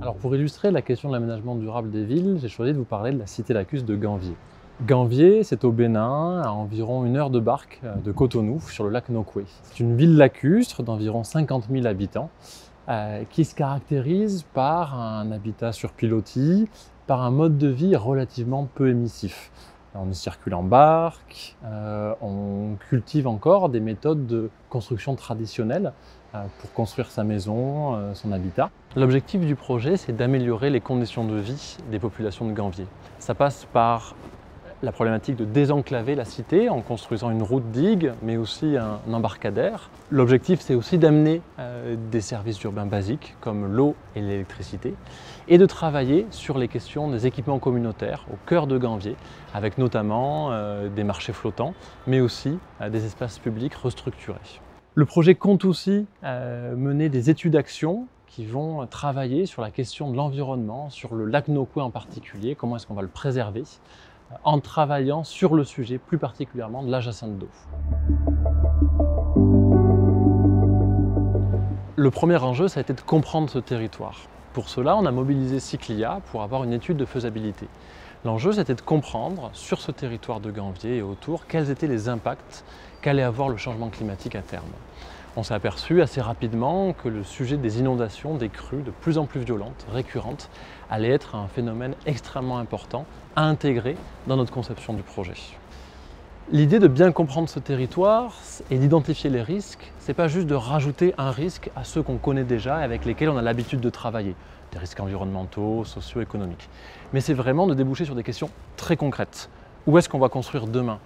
Alors pour illustrer la question de l'aménagement durable des villes, j'ai choisi de vous parler de la cité lacustre de Ganvié. Ganvié, c'est au Bénin, à environ 1 heure de barque de Cotonou, sur le lac Nokoué. C'est une ville lacustre d'environ 50 000 habitants qui se caractérise par un habitat sur pilotis, par un mode de vie relativement peu émissif. On y circule en barque, on cultive encore des méthodes de construction traditionnelles pour construire sa maison, son habitat. L'objectif du projet, c'est d'améliorer les conditions de vie des populations de Ganvié. Ça passe par la problématique de désenclaver la cité en construisant une route digue, mais aussi un embarcadère. L'objectif, c'est aussi d'amener des services urbains basiques comme l'eau et l'électricité et de travailler sur les questions des équipements communautaires au cœur de Ganvié, avec notamment des marchés flottants, mais aussi des espaces publics restructurés. Le projet compte aussi mener des études d'action qui vont travailler sur la question de l'environnement, sur le lac Nokoué en particulier, comment est-ce qu'on va le préserver, en travaillant sur le sujet plus particulièrement de la jacinthe d'eau. Le premier enjeu, ça a été de comprendre ce territoire. Pour cela, on a mobilisé Cyclia pour avoir une étude de faisabilité. L'enjeu, c'était de comprendre sur ce territoire de Ganvié et autour quels étaient les impacts qu'allait avoir le changement climatique à terme. On s'est aperçu assez rapidement que le sujet des inondations, des crues de plus en plus violentes, récurrentes, allait être un phénomène extrêmement important à intégrer dans notre conception du projet. L'idée de bien comprendre ce territoire et d'identifier les risques, c'est pas juste de rajouter un risque à ceux qu'on connaît déjà et avec lesquels on a l'habitude de travailler, des risques environnementaux, socio-économiques. Mais c'est vraiment de déboucher sur des questions très concrètes. Où est-ce qu'on va construire demain ?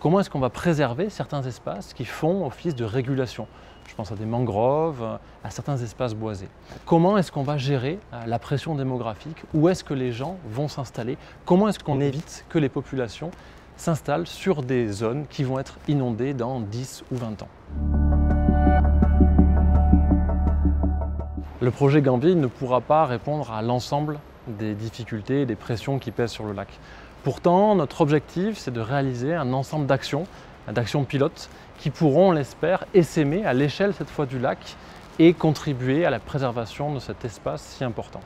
Comment est-ce qu'on va préserver certains espaces qui font office de régulation ? Je pense à des mangroves, à certains espaces boisés. Comment est-ce qu'on va gérer la pression démographique ? Où est-ce que les gens vont s'installer ? Comment est-ce qu'on évite que les populations s'installent sur des zones qui vont être inondées dans 10 ou 20 ans ? Le projet Ganvié ne pourra pas répondre à l'ensemble des difficultés et des pressions qui pèsent sur le lac. Pourtant, notre objectif, c'est de réaliser un ensemble d'actions pilotes qui pourront, on l'espère, essaimer à l'échelle cette fois du lac et contribuer à la préservation de cet espace si important.